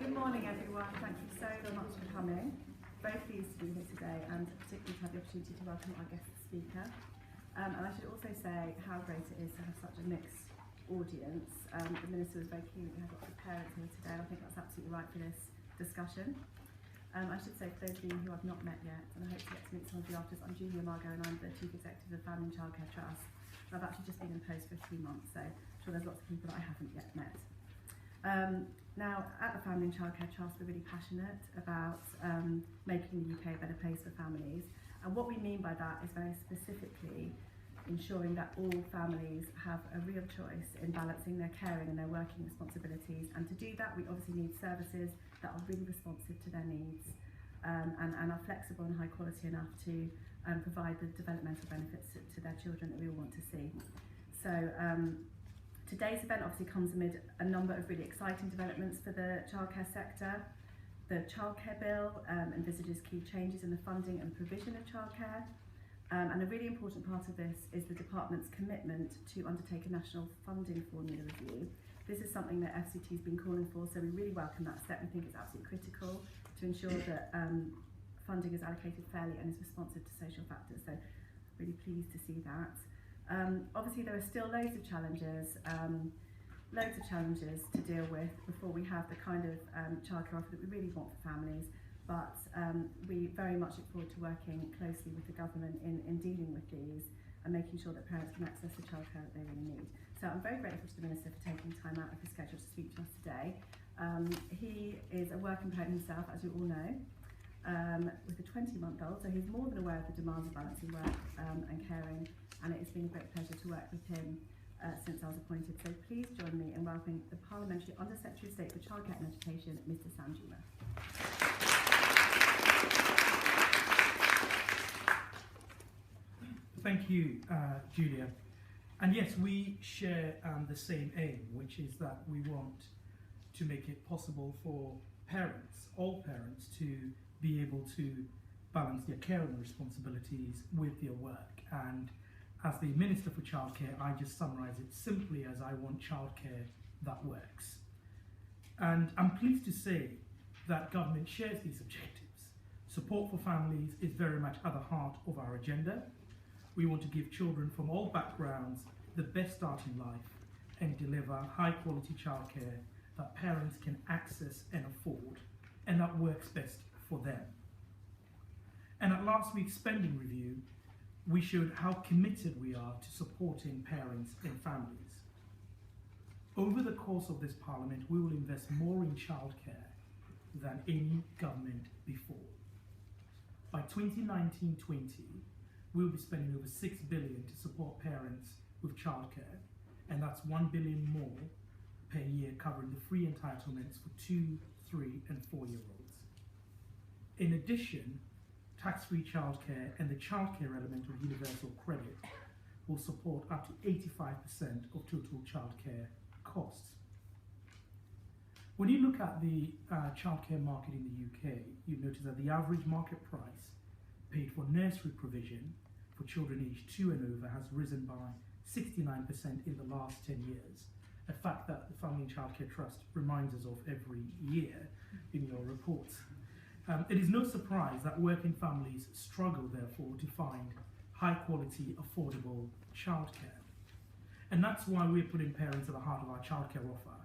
Good morning everyone, thank you so much for coming. Very pleased to be here today and particularly to have the opportunity to welcome our guest speaker. And I should also say how great it is to have such a mixed audience. The Minister was very keen that we have lots of parents here today, and I think that's absolutely right for this discussion. I should say, for those of you who I've not met yet, and I hope to get to meet some of you after, I'm Sam Gyimah MP and I'm the Chief Executive of the Family and Childcare Trust. And I've actually just been in post for a few months, so I'm sure there's lots of people that I haven't yet met. Now, at the Family and Childcare Trust, we're really passionate about making the UK a better place for families. And what we mean by that is very specifically ensuring that all families have a real choice in balancing their caring and their working responsibilities. And to do that, we obviously need services that are really responsive to their needs and are flexible and high quality enough to provide the developmental benefits to their children that we all want to see. So today's event obviously comes amid a number of really exciting developments for the childcare sector. The Childcare Bill envisages key changes in the funding and provision of childcare. And a really important part of this is the Department's commitment to undertake a national funding formula review. This is something that FCT has been calling for, so we really welcome that step. We think it's absolutely critical to ensure that funding is allocated fairly and is responsive to social factors, so really pleased to see that. Obviously there are still loads of challenges to deal with before we have the kind of childcare offer that we really want for families. But we very much look forward to working closely with the government in dealing with these and making sure that parents can access the childcare that they really need. So I'm very grateful to the Minister for taking time out of his schedule to speak to us today. He is a working parent himself, as you all know, with a 20-month-old, so he's more than aware of the demands of balancing work and caring, and it's been a great pleasure to work with him since I was appointed. So please join me in welcoming the Parliamentary Under-Secretary of State for Childcare and Education, Mr. Sam Gyimah. Thank you, Julia. And yes, we share the same aim, which is that we want to make it possible for parents, all parents, to be able to balance their caring responsibilities with their work. And as the Minister for Childcare, I just summarise it simply as I want childcare that works. And I'm pleased to say that government shares these objectives. Support for families is very much at the heart of our agenda. We want to give children from all backgrounds the best start in life and deliver high quality childcare that parents can access and afford and that works best for them. And at last week's spending review, we showed how committed we are to supporting parents and families. Over the course of this Parliament, we will invest more in childcare than any government before. By 2019-20, we'll be spending over $6 billion to support parents with childcare, and that's $1 billion more per year covering the free entitlements for 2, 3 and 4-year-olds. In addition, tax-free childcare and the childcare element of universal credit will support up to 85% of total childcare costs. When you look at the childcare market in the UK, you notice that the average market price paid for nursery provision for children aged 2 and over has risen by 69% in the last 10 years, a fact that the Family and Childcare Trust reminds us of every year in your reports. It is no surprise that working families struggle, therefore, to find high-quality, affordable childcare. And that's why we're putting parents at the heart of our childcare offer,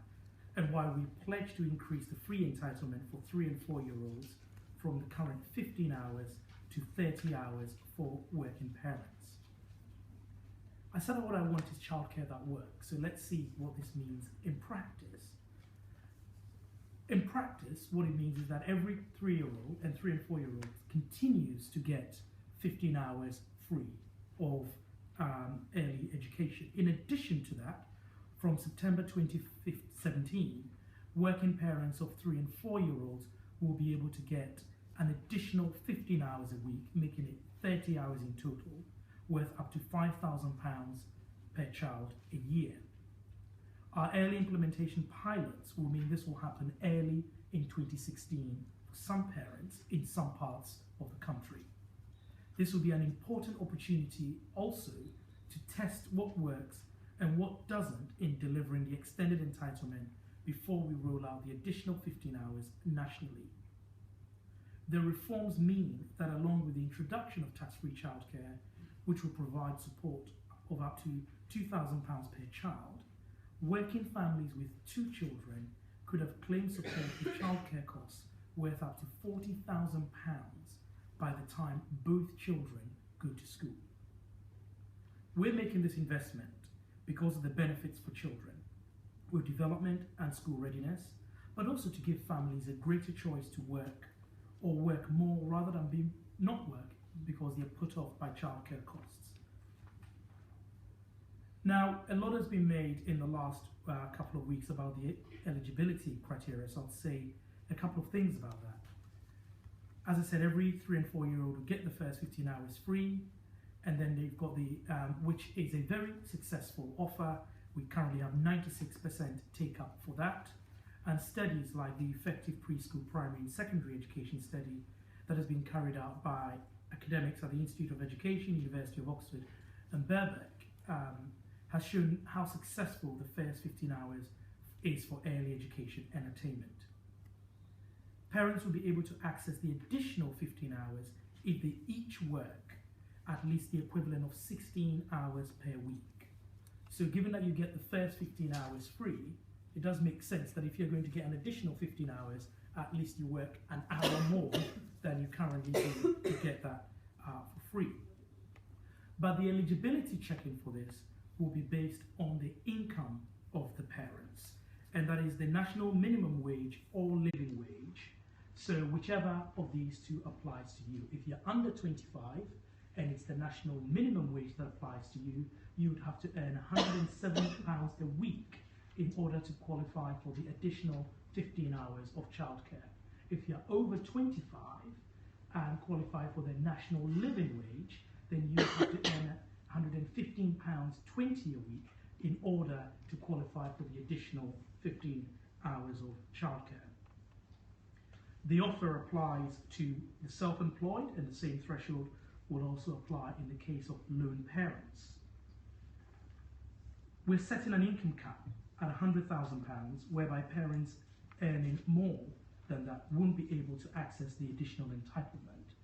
and why we pledge to increase the free entitlement for 3 and 4-year-olds from the current 15 hours to 30 hours for working parents. I said what I want is childcare that works, so let's see what this means in practice. In practice, what it means is that every 3-year-old and 3 and 4-year-old continues to get 15 hours free of early education. In addition to that, from September 2017, working parents of 3 and 4-year-olds will be able to get an additional 15 hours a week, making it 30 hours in total, worth up to £5,000 per child a year. Our early implementation pilots will mean this will happen early in 2016 for some parents in some parts of the country. This will be an important opportunity also to test what works and what doesn't in delivering the extended entitlement before we roll out the additional 15 hours nationally. The reforms mean that along with the introduction of tax-free childcare, which will provide support of up to £2,000 per child, working families with 2 children could have claimed support for childcare costs worth up to £40,000 by the time both children go to school. We're making this investment because of the benefits for children, with development and school readiness, but also to give families a greater choice to work or work more rather than not work because they're put off by childcare costs. Now, a lot has been made in the last couple of weeks about the eligibility criteria, so I'll say a couple of things about that. As I said, every 3 and 4 year old will get the first 15 hours free, and then they've got the, which is a very successful offer. We currently have 96% take up for that. And studies like the Effective Preschool, Primary and Secondary Education study that has been carried out by academics at the Institute of Education, University of Oxford and Birkbeck, has shown how successful the first 15 hours is for early education and attainment. Parents will be able to access the additional 15 hours if they each work at least the equivalent of 16 hours per week. So given that you get the first 15 hours free, it does make sense that if you're going to get an additional 15 hours, at least you work an hour more than you currently do to get that for free. But the eligibility checking for this will be based on the income of the parents, and that is the national minimum wage or living wage. So whichever of these two applies to you. If you're under 25 and it's the national minimum wage that applies to you, you would have to earn £170 a week in order to qualify for the additional 15 hours of childcare. If you're over 25 and qualify for the national living wage, then you have to earn £115.20 a week in order to qualify for the additional 15 hours of childcare. The offer applies to the self-employed, and the same threshold will also apply in the case of lone parents. We're setting an income cap at £100,000, whereby parents earning more than that won't be able to access the additional entitlement.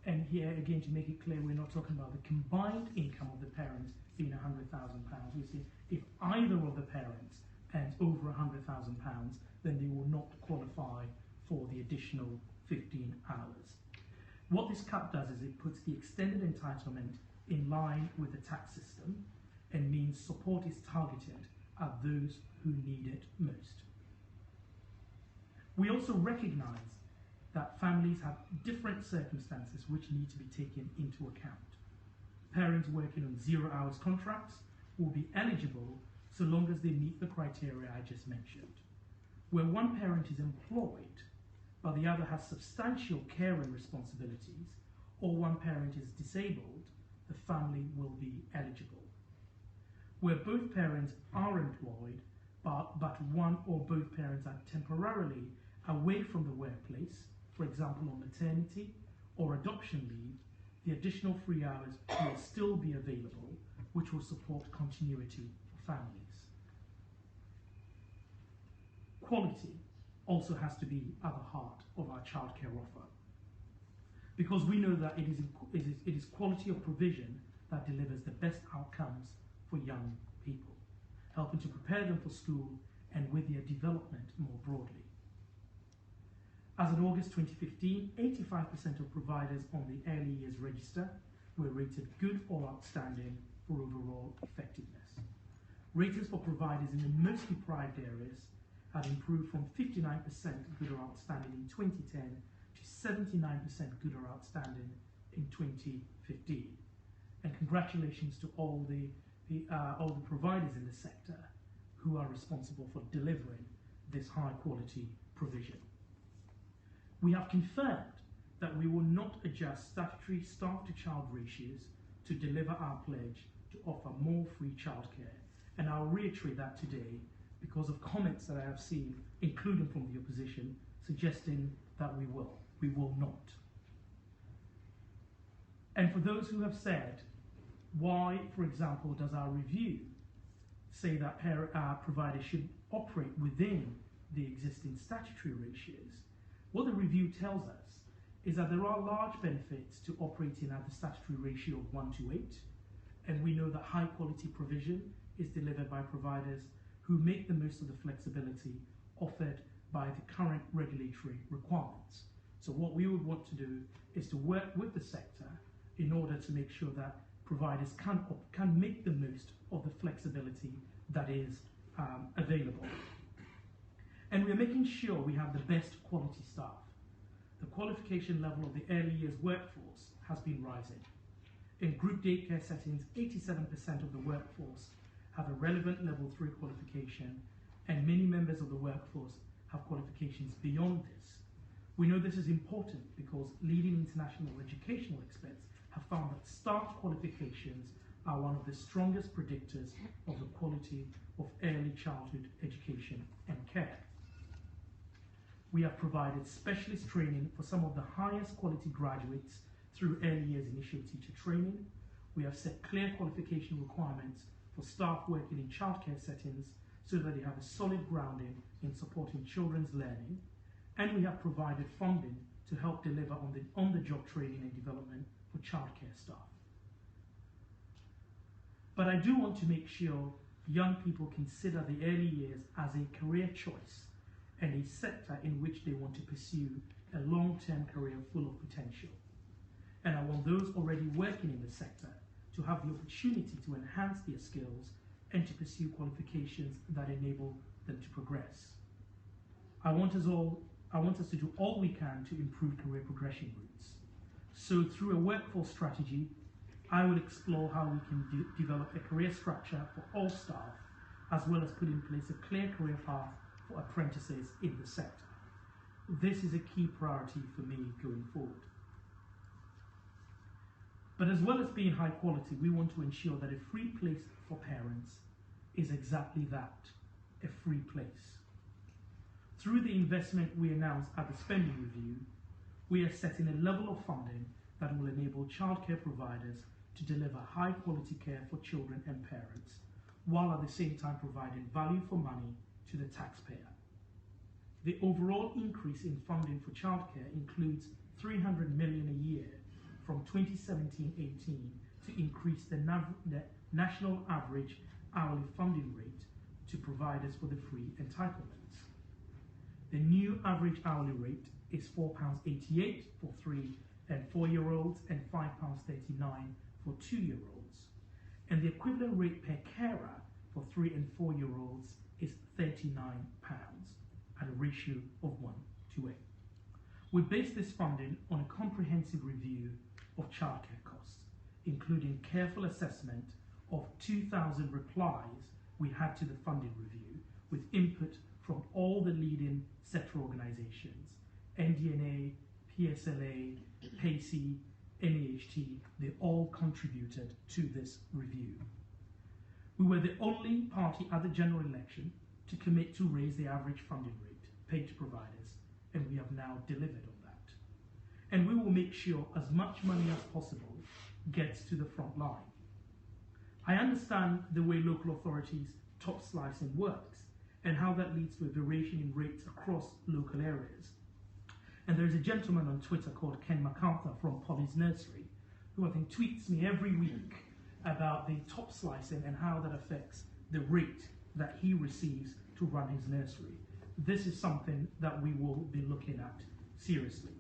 And here again, to make it clear, we're not talking about the combined income of the parents being £100,000. We see if either of the parents earns over £100,000, then they will not qualify for the additional 15 hours. What this cap does is it puts the extended entitlement in line with the tax system and means support is targeted at those who need it most. We also recognise that families have different circumstances which need to be taken into account. Parents working on 0 hours contracts will be eligible so long as they meet the criteria I just mentioned. Where one parent is employed but the other has substantial caring responsibilities, or one parent is disabled, the family will be eligible. Where both parents are employed but one or both parents are temporarily away from the workplace, for example on maternity or adoption leave, the additional 3 hours will still be available, which will support continuity for families. Quality also has to be at the heart of our childcare offer, because we know that it is quality of provision that delivers the best outcomes for young people, helping to prepare them for school and with their development more broadly. As in August 2015, 85% of providers on the early years register were rated good or outstanding for overall effectiveness. Ratings for providers in the most deprived areas had improved from 59% good or outstanding in 2010 to 79% good or outstanding in 2015. And congratulations to all the providers in the sector who are responsible for delivering this high quality provision. We have confirmed that we will not adjust statutory staff to child ratios to deliver our pledge to offer more free childcare, and I'll reiterate that today because of comments that I have seen, including from the opposition, suggesting that we will not. And for those who have said, why, for example, does our review say that providers should operate within the existing statutory ratios, what the review tells us is that there are large benefits to operating at the statutory ratio of 1 to 8, and we know that high quality provision is delivered by providers who make the most of the flexibility offered by the current regulatory requirements. So what we would want to do is to work with the sector in order to make sure that providers can make the most of the flexibility that is available. And we're making sure we have the best quality staff. The qualification level of the early years workforce has been rising. In group daycare settings, 87% of the workforce have a relevant level 3 qualification, and many members of the workforce have qualifications beyond this. We know this is important because leading international educational experts have found that staff qualifications are one of the strongest predictors of the quality of early childhood education and care. We have provided specialist training for some of the highest quality graduates through early years initial teacher training. We have set clear qualification requirements for staff working in childcare settings so that they have a solid grounding in supporting children's learning. And we have provided funding to help deliver on the job training and development for childcare staff. But I do want to make sure young people consider the early years as a career choice and a sector in which they want to pursue a long-term career full of potential. And I want those already working in the sector to have the opportunity to enhance their skills and to pursue qualifications that enable them to progress. I want us to do all we can to improve career progression routes. So through a workforce strategy, I will explore how we can develop a career structure for all staff, as well as put in place a clear career path for apprentices in the sector. This is a key priority for me going forward. But as well as being high quality, we want to ensure that a free place for parents is exactly that, a free place. Through the investment we announced at the spending review, we are setting a level of funding that will enable childcare providers to deliver high quality care for children and parents, while at the same time providing value for money to the taxpayer. The overall increase in funding for childcare includes $300 million a year from 2017-18 to increase the national average hourly funding rate to providers for the free entitlements. The new average hourly rate is £4.88 for 3 and 4-year-olds and £5.39 for 2-year-olds. And the equivalent rate per carer for 3 and 4-year-olds is £39 at a ratio of 1 to 8. We base this funding on a comprehensive review of childcare costs, including careful assessment of 2,000 replies we had to the funding review, with input from all the leading sector organisations, NDNA, PSLA, PACey, NAHT. They all contributed to this review. We were the only party at the general election to commit to raise the average funding rate paid to providers, and we have now delivered on that. And we will make sure as much money as possible gets to the front line. I understand the way local authorities top slicing works and how that leads to a variation in rates across local areas. And there's a gentleman on Twitter called Ken MacArthur from Polly's Nursery, who I think tweets me every week about the top slicing and how that affects the rate that he receives to run his nursery. This is something that we will be looking at seriously.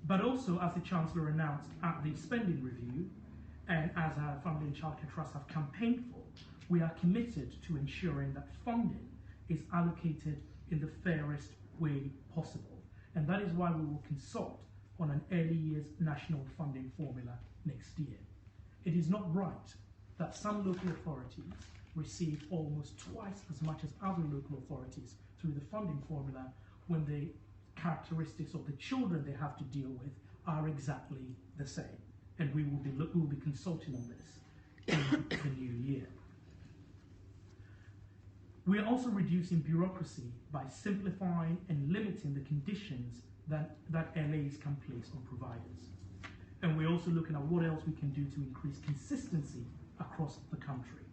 But also, as the Chancellor announced at the spending review, and as our Family and Childcare Trust have campaigned for, we are committed to ensuring that funding is allocated in the fairest way possible. And that is why we will consult on an early years national funding formula next year. It is not right that some local authorities receive almost twice as much as other local authorities through the funding formula when the characteristics of the children they have to deal with are exactly the same. And we will be consulting on this in the new year. We are also reducing bureaucracy by simplifying and limiting the conditions that LAs can place on providers. And we're also looking at what else we can do to increase consistency across the country.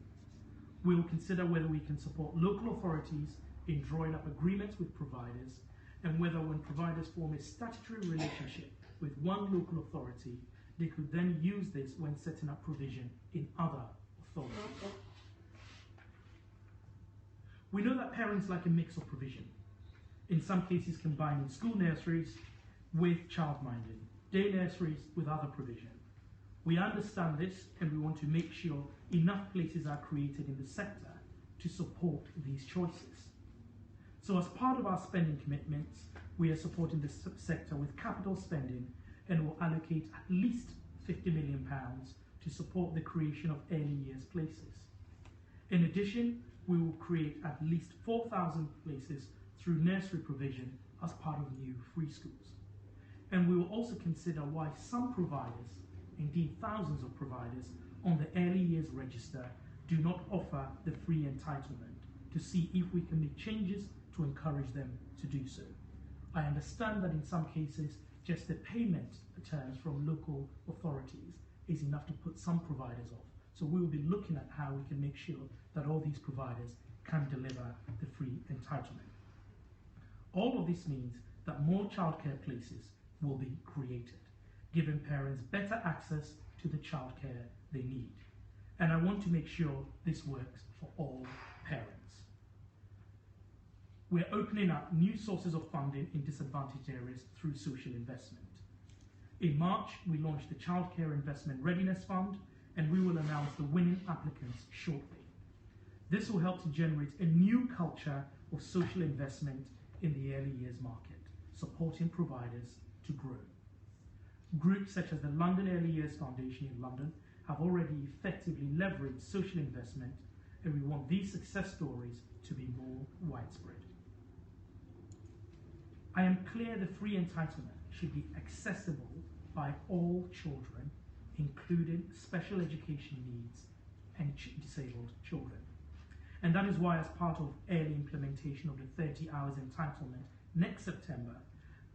We will consider whether we can support local authorities in drawing up agreements with providers, and whether when providers form a statutory relationship with one local authority, they could then use this when setting up provision in other authorities. We know that parents like a mix of provision, in some cases combining school nurseries with childminding, day nurseries with other provision. We understand this, and we want to make sure enough places are created in the sector to support these choices. So as part of our spending commitments, we are supporting the sector with capital spending and will allocate at least £50 million to support the creation of early years places. In addition, we will create at least 4,000 places through nursery provision as part of new free schools. And we will also consider why some providers, indeed thousands of providers, on the early years register do not offer the free entitlement, to see if we can make changes to encourage them to do so. I understand that in some cases, just the payment terms from local authorities is enough to put some providers off. So we will be looking at how we can make sure that all these providers can deliver the free entitlement. All of this means that more childcare places will be created, giving parents better access to the childcare they need. And I want to make sure this works for all parents. We're opening up new sources of funding in disadvantaged areas through social investment. In March, we launched the Childcare Investment Readiness Fund, and we will announce the winning applicants shortly. This will help to generate a new culture of social investment in the early years market, supporting providers to grow. Groups such as the London Early Years Foundation in London have already effectively leveraged social investment, and we want these success stories to be more widespread. I am clear the free entitlement should be accessible by all children, including special education needs and disabled children. And that is why, as part of early implementation of the 30 hours entitlement next September,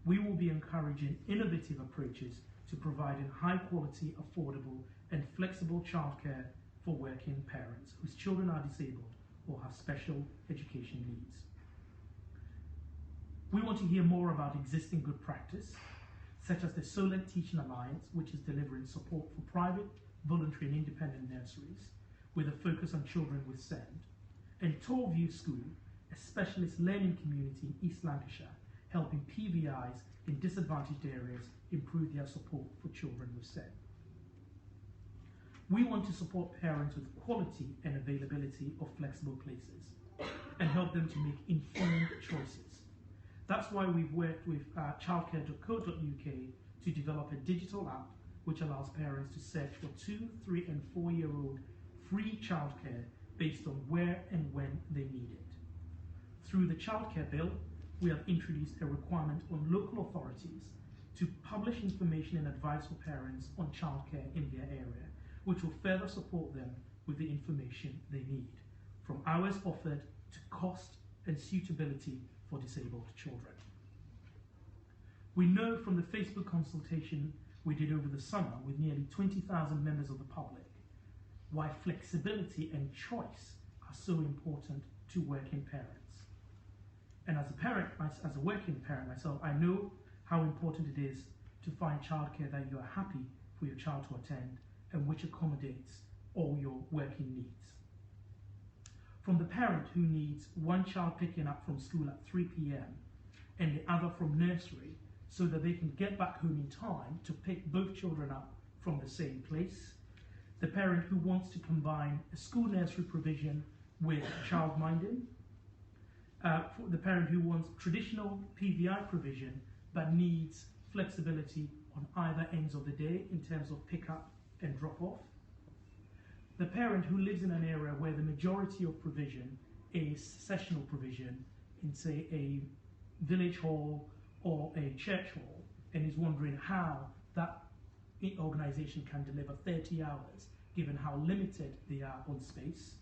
we will be encouraging innovative approaches to providing high quality, affordable and flexible childcare for working parents whose children are disabled or have special education needs. We want to hear more about existing good practice, such as the Solent Teaching Alliance, which is delivering support for private, voluntary and independent nurseries with a focus on children with SEND, and Torview School, a specialist learning community in East Lancashire, helping PVIs in disadvantaged areas improve their support for children with SEND. We want to support parents with quality and availability of flexible places and help them to make informed choices. That's why we've worked with childcare.co.uk to develop a digital app which allows parents to search for 2-, 3- and 4-year-old free childcare based on where and when they need it. Through the Childcare Bill, we have introduced a requirement on local authorities to publish information and advice for parents on childcare in their area, which will further support them with the information they need, from hours offered to cost and suitability for disabled children. We know from the Facebook consultation we did over the summer with nearly 20,000 members of the public why flexibility and choice are so important to working parents. And as a working parent myself, I know how important it is to find childcare that you are happy for your child to attend and which accommodates all your working needs. From the parent who needs one child picking up from school at 3 p.m. and the other from nursery so that they can get back home in time to pick both children up from the same place, the parent who wants to combine a school nursery provision with childminding, for the parent who wants traditional PVI provision but needs flexibility on either ends of the day in terms of pick-up and drop-off, the parent who lives in an area where the majority of provision is sessional provision in, say, a village hall or a church hall and is wondering how that organisation can deliver 30 hours given how limited they are on space,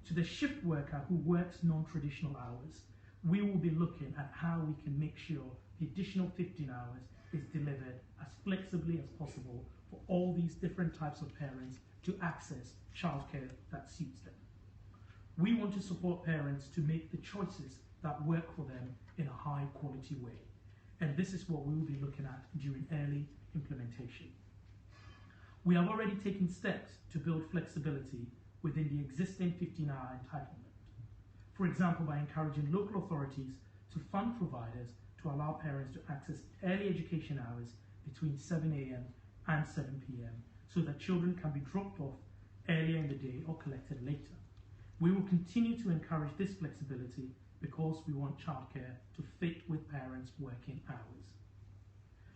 to the shift worker who works non-traditional hours, we will be looking at how we can make sure the additional 15 hours is delivered as flexibly as possible for all these different types of parents to access childcare that suits them. We want to support parents to make the choices that work for them in a high quality way. And this is what we will be looking at during early implementation. We have already taken steps to build flexibility within the existing 15-hour entitlement. For example, by encouraging local authorities to fund providers to allow parents to access early education hours between 7 a.m. and 7 p.m. so that children can be dropped off earlier in the day or collected later. We will continue to encourage this flexibility because we want childcare to fit with parents' working hours.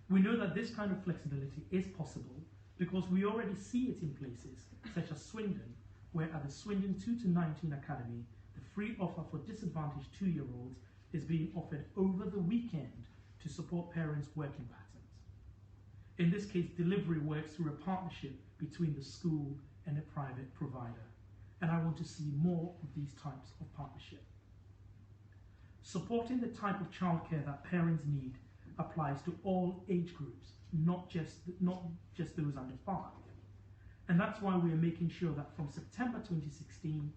We know that this kind of flexibility is possible because we already see it in places such as Swindon, where at the Swindon 2 to 19 Academy, the free offer for disadvantaged 2-year-olds is being offered over the weekend to support parents' working patterns. In this case, delivery works through a partnership between the school and a private provider, and I want to see more of these types of partnership. Supporting the type of childcare that parents need applies to all age groups, not just those under 5. And that's why we are making sure that from September 2016,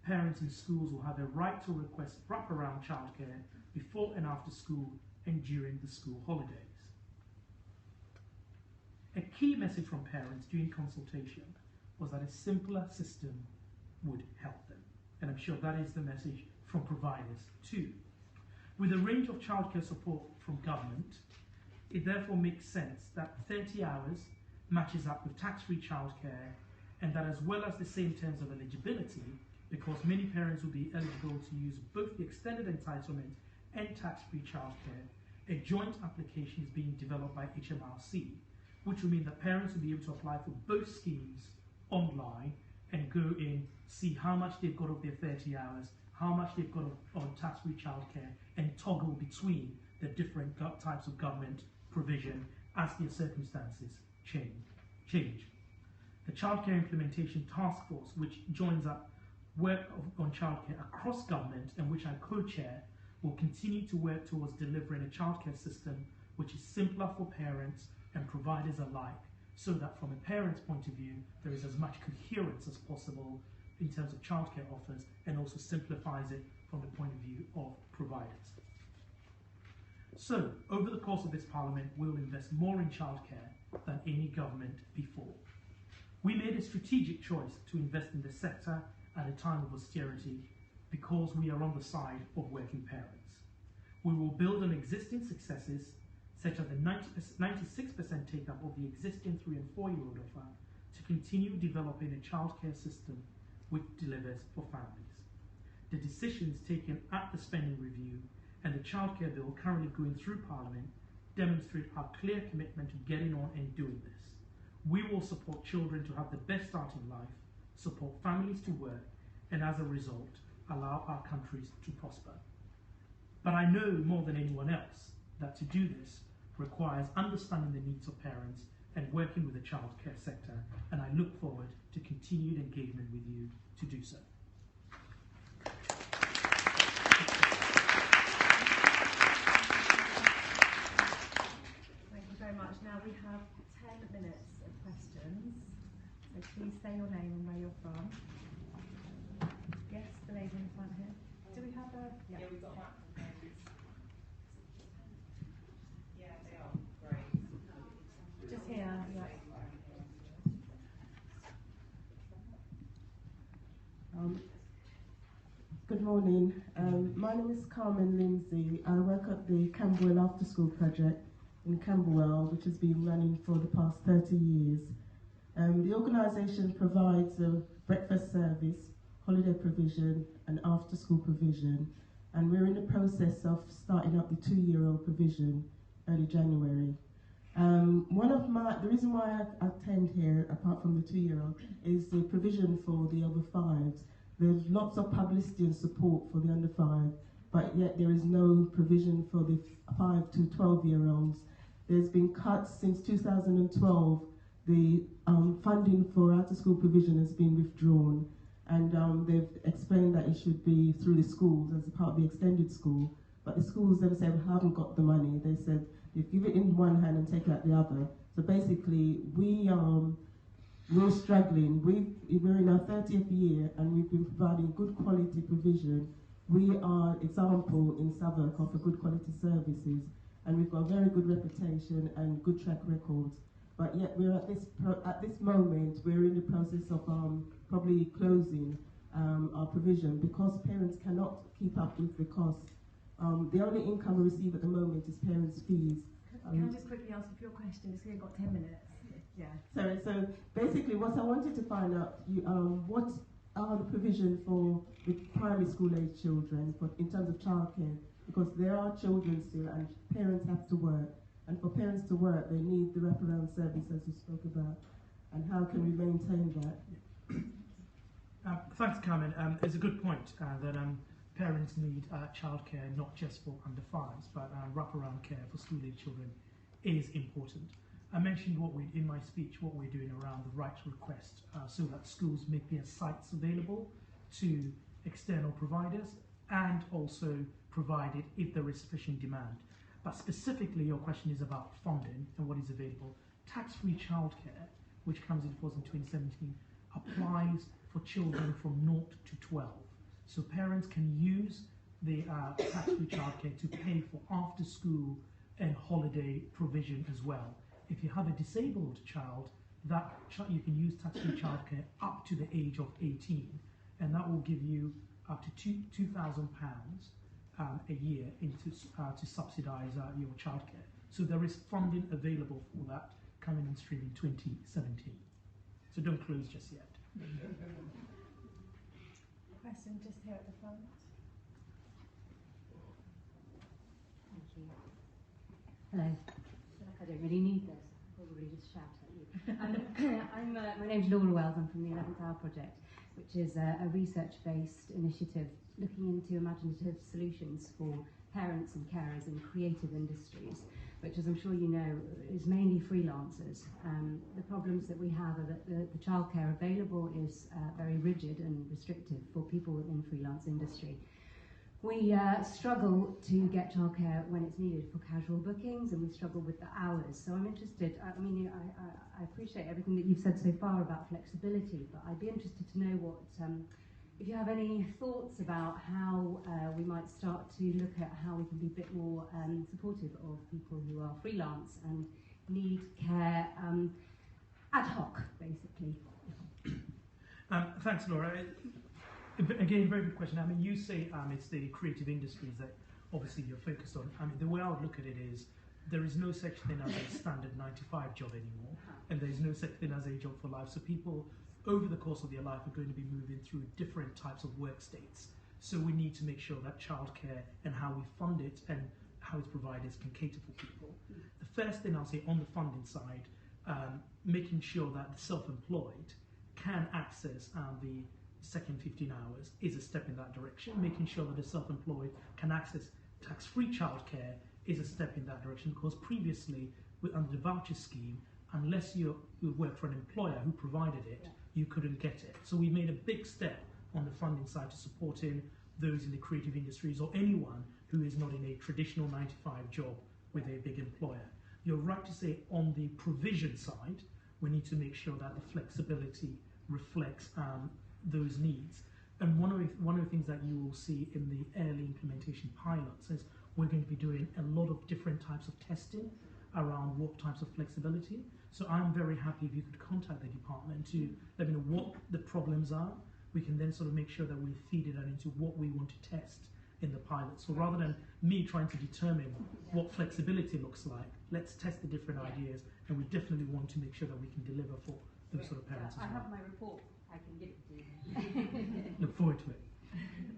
parents in schools will have a right to request wraparound childcare before and after school and during the school holidays. A key message from parents during consultation was that a simpler system would help them. And I'm sure that is the message from providers too. With a range of childcare support from government, it therefore makes sense that 30 hours matches up with tax-free childcare, and that as well as the same terms of eligibility, because many parents will be eligible to use both the extended entitlement and tax-free childcare, a joint application is being developed by HMRC, which will mean that parents will be able to apply for both schemes online and go in, see how much they've got of their 30 hours, how much they've got on tax-free childcare, and toggle between the different types of government provision as their circumstances change. The Childcare Implementation Task Force, which joins up work on childcare across government and which I co-chair, will continue to work towards delivering a childcare system which is simpler for parents and providers alike, so that from a parent's point of view, there is as much coherence as possible in terms of childcare offers, and also simplifies it from the point of view of providers. So, over the course of this Parliament, we'll invest more in childcare than any government before. We made a strategic choice to invest in the sector at a time of austerity because we are on the side of working parents. We will build on existing successes, such as the 96% take-up of the existing 3 and 4-year-old offer, to continue developing a childcare system which delivers for families. The decisions taken at the spending review and the childcare bill currently going through Parliament demonstrate our clear commitment to getting on and doing this. We will support children to have the best start in life, support families to work, and as a result, allow our countries to prosper. But I know more than anyone else that to do this requires understanding the needs of parents and working with the childcare sector, and I look forward to continued engagement with you to do so. Thank you very much. Now we have 10 minutes of questions, so please say your name and where you're from. Yes, the lady in the front here. Do we have a... Yeah, we've got that. Yeah, they are great. Just here, yeah. Good morning. My name is Carmen Lindsay. I work at the Camberwell After School Project in Camberwell, which has been running for the past 30 years. The organisation provides a breakfast service, holiday provision and after school provision, and we're in the process of starting up the 2-year-old provision early January. The reason why I attend here, apart from the 2-year-old, is the provision for the over 5s. There's lots of publicity and support for the under 5, but yet there is no provision for the 5 to 12-year-olds. There's been cuts since 2012. The funding for after-school provision has been withdrawn, and they've explained that it should be through the schools as a part of the extended school, but the schools themselves haven't got the money. They said they give it in one hand and take out the other. So basically, we're struggling. We're in our 30th year, and we've been providing good quality provision we are example in Southwark of a good quality services, and we've got a very good reputation and good track records. But yet we're at this moment, we're in the process of probably closing our provision because parents cannot keep up with the costs. The only income we receive at the moment is parents' fees. Can I just quickly ask if your question is, we've got 10 minutes? Yeah. Sorry, so basically what I wanted to find out, what are the provision for the primary school age children in terms of childcare? Because there are children still and parents have to work. And for parents to work, they need the wraparound service as you spoke about. And how can we maintain that? Thanks, Carmen. It's a good point that parents need childcare not just for under fives, but wraparound care for school-age children is important. I mentioned in my speech what we're doing around the right to request, so that schools make their sites available to external providers and also provide it if there is sufficient demand. But specifically, your question is about funding and what is available. Tax-free childcare, which comes into force in 2017, applies for children from 0 to 12. So parents can use the tax-free childcare to pay for after-school and holiday provision as well. If you have a disabled child, you can use tax-free childcare up to the age of 18, and that will give you up to £2,000 a year to subsidise your childcare. So there is funding available for that coming on stream in 2017. So don't close just yet. Question just here at the front. Thank you. Hello. I feel like I don't really need this. I'll probably just shout at you. My name's Laura Wells. I'm from the 11th Hour Project, which is a research-based initiative looking into imaginative solutions for parents and carers in creative industries, which, as I'm sure you know, is mainly freelancers. The problems that we have are that the childcare available is very rigid and restrictive for people in freelance industry. We struggle to get childcare when it's needed for casual bookings, and we struggle with the hours. So I'm interested, I appreciate everything that you've said so far about flexibility, but I'd be interested to know what, if you have any thoughts about how we might start to look at how we can be a bit more supportive of people who are freelance and need care ad hoc, basically. Thanks, Laura. Again, very good question. I mean, you say it's the creative industries that obviously you're focused on. I mean, the way I would look at it is there is no such thing as a standard 9-to-5 job anymore, and there is no such thing as a job for life. So people, over the course of their life, are going to be moving through different types of work states. So we need to make sure that childcare and how we fund it and how it's provided can cater for people. The first thing I'll say on the funding side, making sure that the self-employed can access the second 15 hours is a step in that direction. Making sure that the self-employed can access tax-free childcare is a step in that direction, because previously, under the voucher scheme, unless you worked for an employer who provided it, you couldn't get it. So we made a big step on the funding side to supporting those in the creative industries or anyone who is not in a traditional 9-to-5 job with a big employer. You're right to say on the provision side, we need to make sure that the flexibility reflects those needs. And one of the things that you will see in the early implementation pilots is we're going to be doing a lot of different types of testing around what types of flexibility. So I'm very happy if you could contact the department to let me know what the problems are. We can then sort of make sure that we feed it into what we want to test in the pilot. So rather than me trying to determine what flexibility looks like, let's test the different ideas, and we definitely want to make sure that we can deliver for those sort of parents as well. I have my report. I can give it to you. Look forward to it.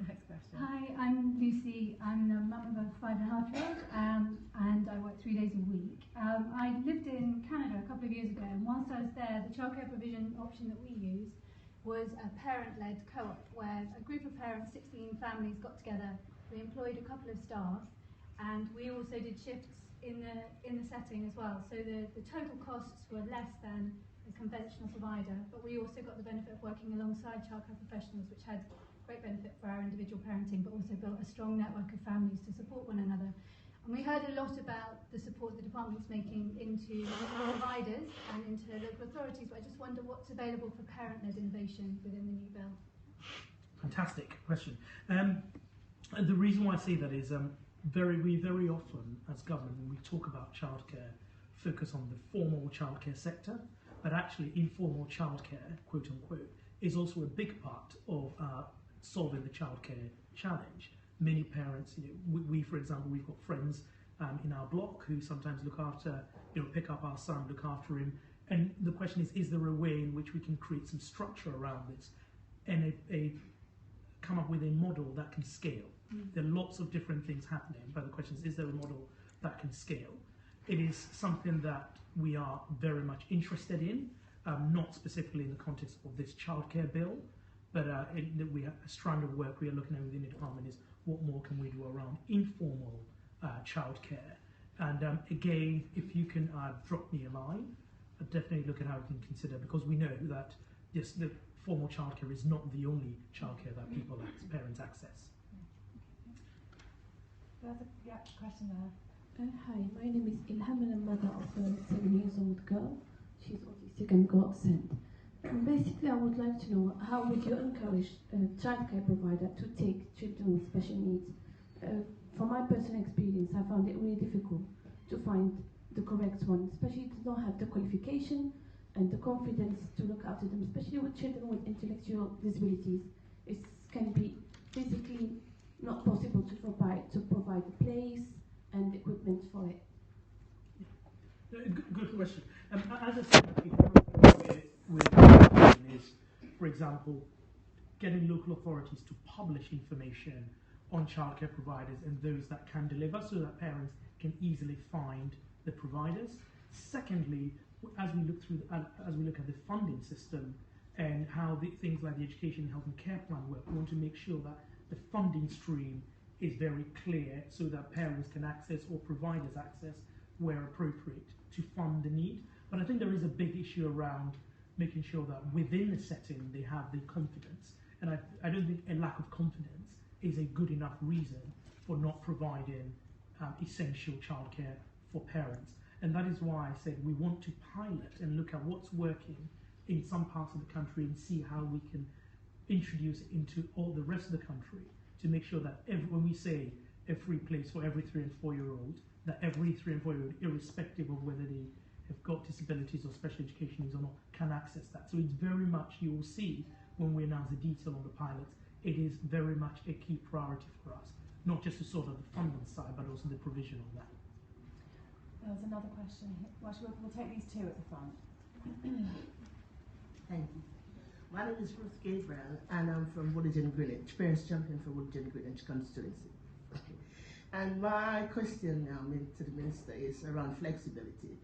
Next question. Hi, I'm Lucy. I'm the mum of a 5.5-year-old, and I work 3 days a week. I lived in Canada a couple of years ago, and whilst I was there, the childcare provision option that we used was a parent-led co-op, where a group of parents, 16 families, got together. We employed a couple of staff, and we also did shifts in the setting as well. So the total costs were less than a conventional provider, but we also got the benefit of working alongside childcare professionals, which had great benefit for our individual parenting, but also built a strong network of families to support one another. And we heard a lot about the support the department's making into providers and into local authorities, but I just wonder what's available for parent-led innovation within the new bill. Fantastic question. And the reason why I say that is we very often, as government, when we talk about childcare, focus on the formal childcare sector, but actually informal childcare, quote unquote, is also a big part of solving the childcare challenge. Many parents, we for example, we've got friends in our block who sometimes look after, pick up our son, look after him, and the question is there a way in which we can create some structure around this and come up with a model that can scale? There are lots of different things happening, but the question is there a model that can scale? It is something that we are very much interested in, not specifically in the context of this childcare bill, but we have a strand of work we are looking at within the department is what more can we do around informal childcare. And again, if you can drop me a line, I'll definitely look at how we can consider, because we know that yes, the formal childcare is not the only childcare that parents access. There's a question there. Hi, my name is Ilham and I'm mother of a 7-year-old girl. She's autistic and got sent. And basically, I would like to know how would you encourage a childcare provider to take children with special needs? From my personal experience, I found it really difficult to find the correct one, especially if they don't have the qualification and the confidence to look after them, especially with children with intellectual disabilities. It can be physically not possible to provide the place and equipment for it. Good question. As I said, with is, for example, getting local authorities to publish information on childcare providers and those that can deliver, so that parents can easily find the providers. Secondly, as we look at the funding system and how things like the education, health and care plan work, we want to make sure that the funding stream is very clear so that parents can access or providers access where appropriate to fund the need. But I think there is a big issue around making sure that within the setting they have the confidence. And I don't think a lack of confidence is a good enough reason for not providing essential childcare for parents. And that is why I said we want to pilot and look at what's working in some parts of the country and see how we can introduce it into all the rest of the country to make sure that when we say a free place for every 3 and 4-year-old, that every 3 and 4-year-old, irrespective of whether they have got disabilities or special education needs or not, can access that. So it's very much, you will see when we announce the detail on the pilots, it is very much a key priority for us, not just to sort of the funding side, but also the provision of that. There's another question here. Well, we'll take these two at the front. Thank you. My name is Ruth Gabriel, and I'm from Woolwich Greenwich, Parents Champion for Woolwich Greenwich constituency. And my question now to the Minister is around flexibility.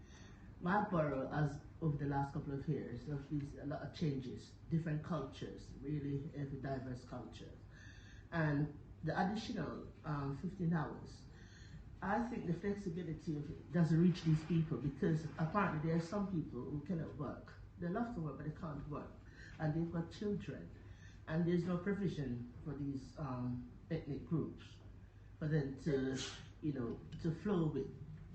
My borough, as over the last couple of years, there's been a lot of changes, different cultures, really every diverse culture. And the additional 15 hours, I think the flexibility of it doesn't reach these people, because apparently there are some people who cannot work. They love to work, but they can't work. And they've got children. And there's no provision for these ethnic groups for them to, to flow with,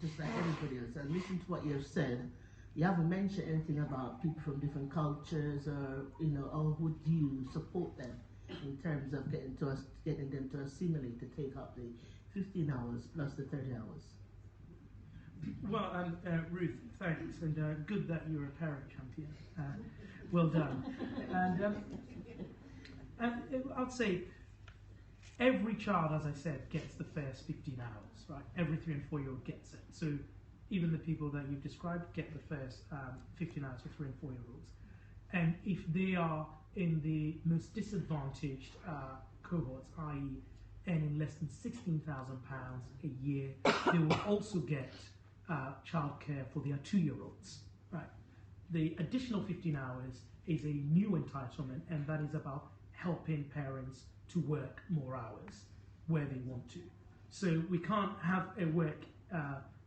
just like everybody else. And listen to what you have said. You haven't mentioned anything about people from different cultures, or or would you support them in terms of getting them to assimilate, to take up the 15 hours plus the 30 hours? Well, Ruth, thanks, and good that you're a parent champion. Well done. And I'd say every child, as I said, gets the first 15 hours, right? Every 3 and 4-year-old gets it. So even the people that you've described get the first 15 hours for 3 and 4-year-olds. And if they are in the most disadvantaged cohorts, i.e. earning less than £16,000 a year, they will also get childcare for their 2-year-olds, right? The additional 15 hours is a new entitlement, and that is about helping parents to work more hours where they want to. So we can't have a work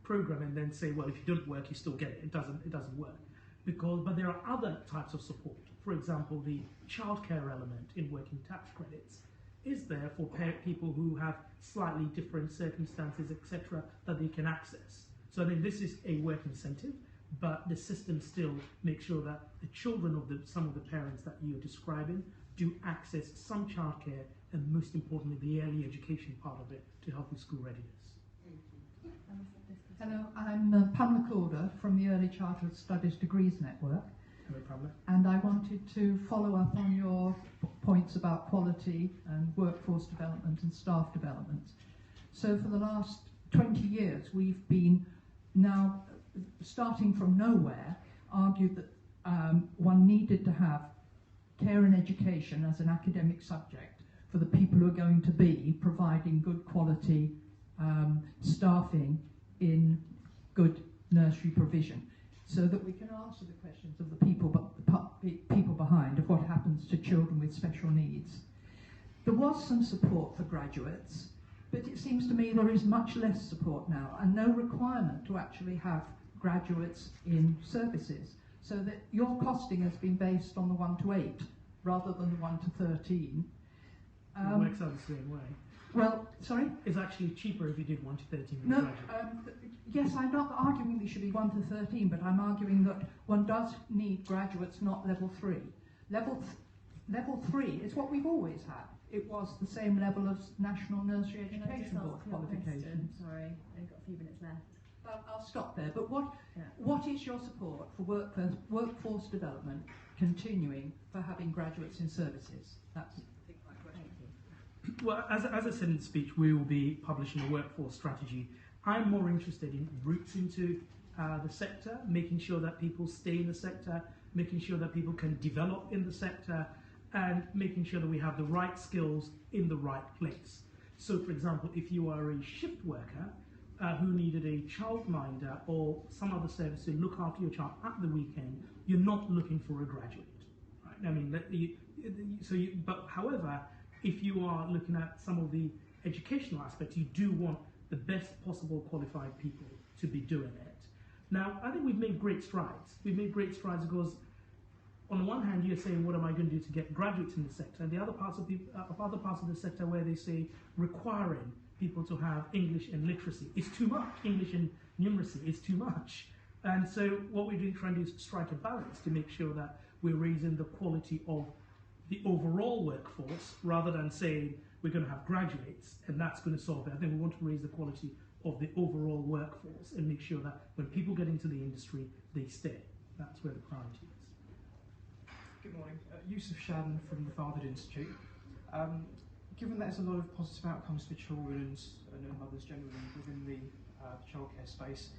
program and then say, well, if you don't work, you still get it. It doesn't work. But there are other types of support. For example, the childcare element in working tax credits is there for people who have slightly different circumstances, etc., that they can access. So I think this is a work incentive, but the system still makes sure that the children of some of the parents that you're describing do access some childcare and most importantly, the early education part of it to help with school readiness. Hello, I'm Pamela Calder from the Early Childhood Studies Degrees Network. Hello, Pamela. And I wanted to follow up on your points about quality and workforce development and staff development. So for the last 20 years, we've been now, starting from nowhere, argued that one needed to have care and education as an academic subject for the people who are going to be providing good quality staffing in good nursery provision, so that we can answer the questions of the people behind of what happens to children with special needs. There was some support for graduates, but it seems to me there is much less support now and no requirement to actually have graduates in services, so that your costing has been based on the 1 to 8 rather than the 1 to 13. It works out the same way. Well, sorry? It's actually cheaper if you did 1 to 13 with No, graduates. yes, I'm not arguing they should be 1 to 13, but I'm arguing that one does need graduates, not level 3. Level 3 is what we've always had. It was the same level as National Nursery Education Board qualifications. Sorry, I've got a few minutes left. I'll stop there, but what is your support for workforce development continuing for having graduates in services? That's my question. Well, as I said in the speech, we will be publishing a workforce strategy. I'm more interested in routes into the sector, making sure that people stay in the sector, making sure that people can develop in the sector, and making sure that we have the right skills in the right place. So, for example, if you are a shift worker who needed a childminder or some other service to look after your child at the weekend, you're not looking for a graduate. Right? I mean, but however, if you are looking at some of the educational aspects, you do want the best possible qualified people to be doing it. Now, I think we've made great strides. We've made great strides because, on the one hand, you're saying, what am I going to do to get graduates in the sector? And the other parts of the sector where they say requiring people to have English and literacy is too much. English and numeracy is too much. And so what we're doing, trying to do is strike a balance to make sure that we're raising the quality of the overall workforce rather than saying we're going to have graduates and that's going to solve it. I think we want to raise the quality of the overall workforce and make sure that when people get into the industry, they stay. That's where the priority is. Good morning. Yusuf Shadden from the Fathered Institute. Given that there's a lot of positive outcomes for children and mothers generally within the childcare space,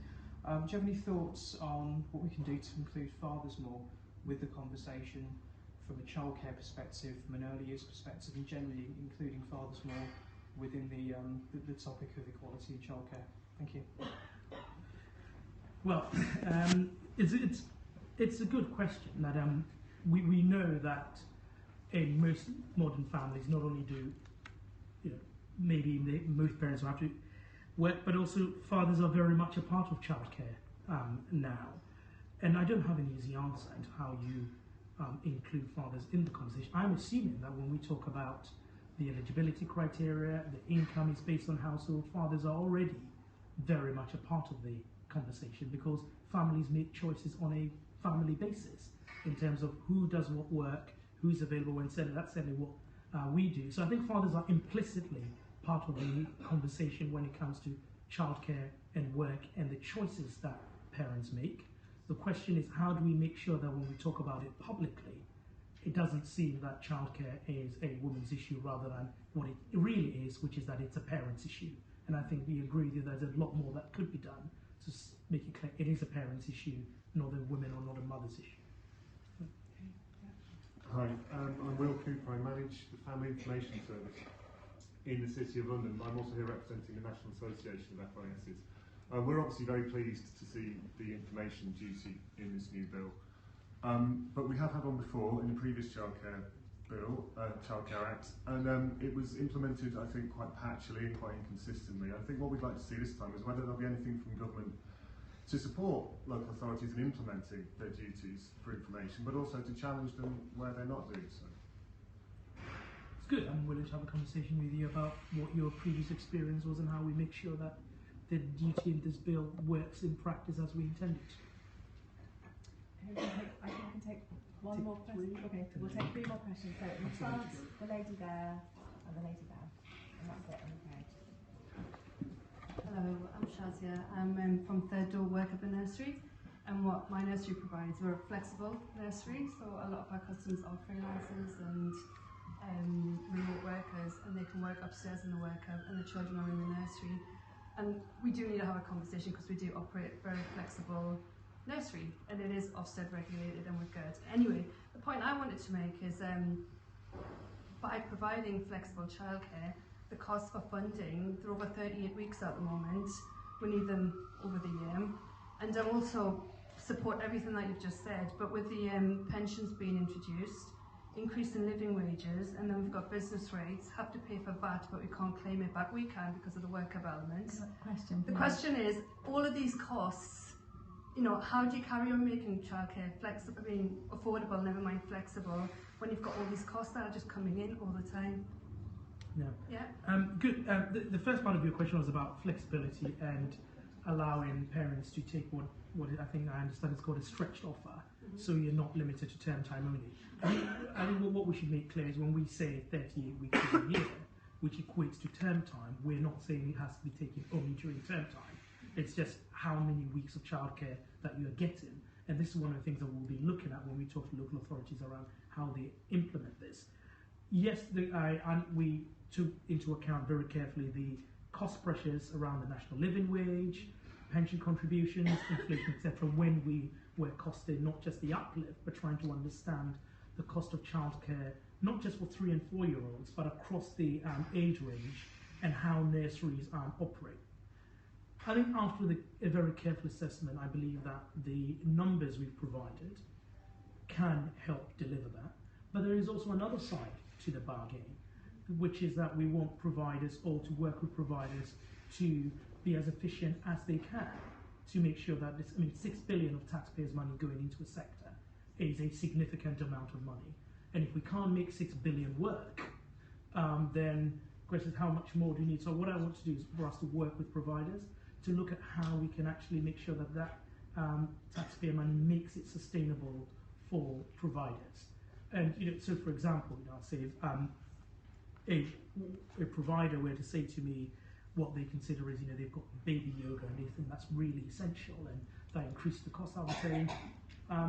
do you have any thoughts on what we can do to include fathers more with the conversation from a childcare perspective, from an early years perspective, and generally including fathers more within the topic of equality in childcare? Thank you. Well, it's a good question. That we know that in most modern families, not only do maybe most parents will have to work, but also fathers are very much a part of childcare now. And I don't have an easy answer into how you include fathers in the conversation. I'm assuming that when we talk about the eligibility criteria, the income is based on household, fathers are already very much a part of the conversation because families make choices on a family basis in terms of who does what work, who's available when said. That's certainly what we do. So I think fathers are implicitly part of the conversation when it comes to childcare and work and the choices that parents make. The question is, how do we make sure that when we talk about it publicly, it doesn't seem that childcare is a woman's issue rather than what it really is, which is that it's a parent's issue. And I think we agree that there's a lot more that could be done to make it clear it is a parent's issue, not a women or not a mother's issue. Hi, I'm Will Cooper. I manage the Family Information Service in the City of London. I'm also here representing the National Association of FISs. We're obviously very pleased to see the information duty in this new bill. But we have had one before in the previous Childcare Bill, Childcare Act, and it was implemented, I think, quite patchily and quite inconsistently. I think what we'd like to see this time is whether there'll be anything from government to support local authorities in implementing their duties for information, but also to challenge them where they're not doing so. It's good. I'm willing to have a conversation with you about what your previous experience was and how we make sure that the duty in this bill works in practice as we intended. I think I can take one more question. Okay, we'll take 3 more questions. So in France, the lady there, and the lady there. And that's it, I'm afraid. Hello, I'm Shazia. I'm from Third Door Work at the nursery, and what my nursery provides, we're a flexible nursery, so a lot of our customers are freelancers and remote workers, and they can work upstairs in the workout and the children are in the nursery. And we do need to have a conversation because we do operate a very flexible nursery and it is Ofsted regulated and we're good. Anyway, the point I wanted to make is by providing flexible childcare, the costs for funding, they're over 38 weeks at the moment. We need them over the year. And I also support everything that you've just said, but with the pensions being introduced, increase in living wages, and then we've got business rates, have to pay for VAT, but we can't claim it back. We can because of the worker element. The question is, all of these costs, you know, how do you carry on making childcare flexible, affordable, never mind flexible, when you've got all these costs that are just coming in all the time? Yeah. Good. The first part of your question was about flexibility and allowing parents to take what I think I understand is called a stretched offer, so you're not limited to term time only. I think what we should make clear is when we say 38 weeks of a year, which equates to term time, we're not saying it has to be taken only during term time. It's just how many weeks of childcare that you're getting. And this is one of the things that we'll be looking at when we talk to local authorities around how they implement this. Yes, we took into account very carefully the cost pressures around the national living wage, pension contributions, inflation, etc. when we were costing not just the uplift, but trying to understand the cost of childcare, not just for 3 and 4 year olds, but across the age range and how nurseries operate. I think after a very careful assessment, I believe that the numbers we've provided can help deliver that. But there is also another side to the bargain, which is that we want providers or to work with providers to be as efficient as they can to make sure that this, 6 billion of taxpayers' money going into a sector is a significant amount of money. And if we can't make 6 billion work, then the question is how much more do you need? So what I want to do is for us to work with providers to look at how we can actually make sure that taxpayer money makes it sustainable for providers. And so for example, I'll say a provider were to say to me what they consider is, they've got baby yoga and they think that's really essential and that increased the cost, I would say,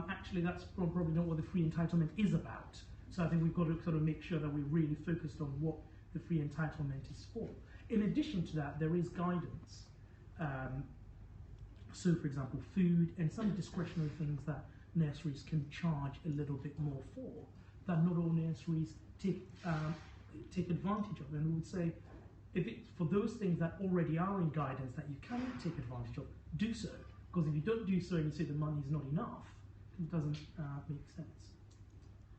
actually that's probably not what the free entitlement is about. So I think we've got to sort of make sure that we're really focused on what the free entitlement is for. In addition to that, there is guidance. So for example, food and some discretionary things that nurseries can charge a little bit more for, that not all nurseries take advantage of. And we would say, if it's for those things that already are in guidance that you cannot take advantage of, do so. Because if you don't do so and you say the money is not enough, it doesn't make sense.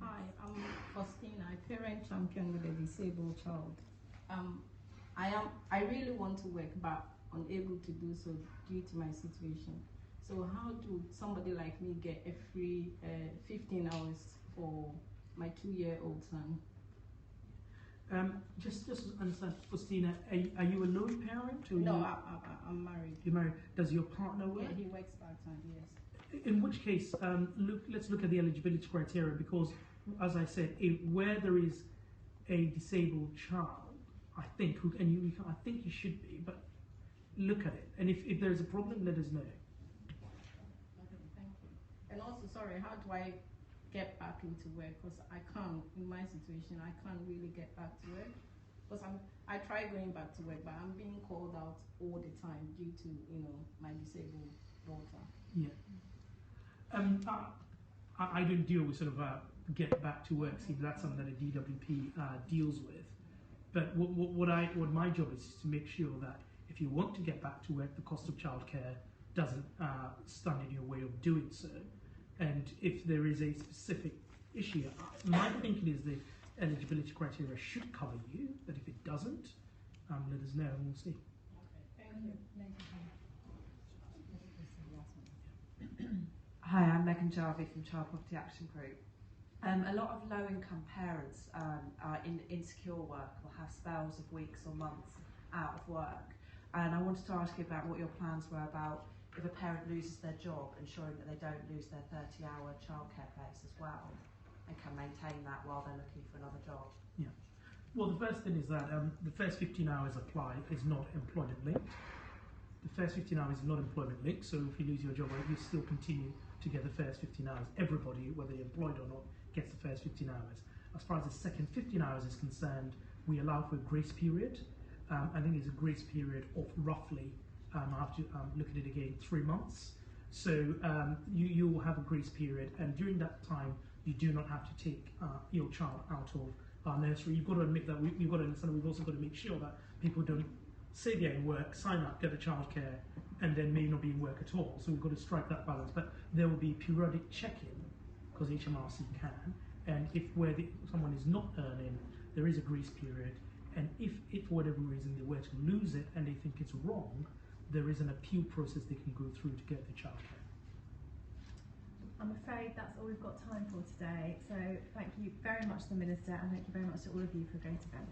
Hi, I'm Faustina, a parent champion with a disabled child. I really want to work, but unable to do so due to my situation. So how do somebody like me get a free 15 hours for my 2-year-old son? Just to understand, Faustina, are you a lone parent? Or no, I'm married. You're married. Does your partner work? Yeah, he works part-time, yes. In which case, let's look at the eligibility criteria, because, as I said, where there is a disabled child, I think, I think you should be, but look at it. And if there's a problem, let us know. Okay, thank you. And also, sorry, how do I get back into work? Because I can't, in my situation, I can't really get back to work. Because I try going back to work, but I'm being called out all the time due to, my disabled daughter. Yeah. I don't deal with sort of get back to work. See, that's something that a DWP deals with. But what my job is to make sure that if you want to get back to work, the cost of childcare doesn't stand in your way of doing so. And if there is a specific issue, my thinking is the eligibility criteria should cover you, but if it doesn't, let us know and we'll see. Okay, thank you. Hi, I'm Megan Jarvie from Child Poverty Action Group. A lot of low-income parents are in insecure work or have spells of weeks or months out of work. And I wanted to ask you about what your plans were about if a parent loses their job, ensuring that they don't lose their 30-hour childcare place as well and can maintain that while they're looking for another job. Yeah. Well, the first thing is that the first 15 hours apply is not employment linked. The first 15 hours is not employment linked, so if you lose your job, you still continue to get the first 15 hours. Everybody, whether you're employed or not, gets the first 15 hours. As far as the second 15 hours is concerned, we allow for a grace period. I think it's a grace period of roughly, I have to look at it again, 3 months. So you will have a grace period, and during that time, you do not have to take your child out of our nursery. You've got to admit that you've got to understand. We've also got to make sure that people don't say they're in work, sign up, get the childcare, and then may not be in work at all. So we've got to strike that balance. But there will be periodic check-in because HMRC can, and if someone is not earning, there is a grace period. And if for whatever reason they were to lose it and they think it's wrong, there is an appeal process they can go through to get the childcare. I'm afraid that's all we've got time for today. So thank you very much to the Minister, and thank you very much to all of you for a great event.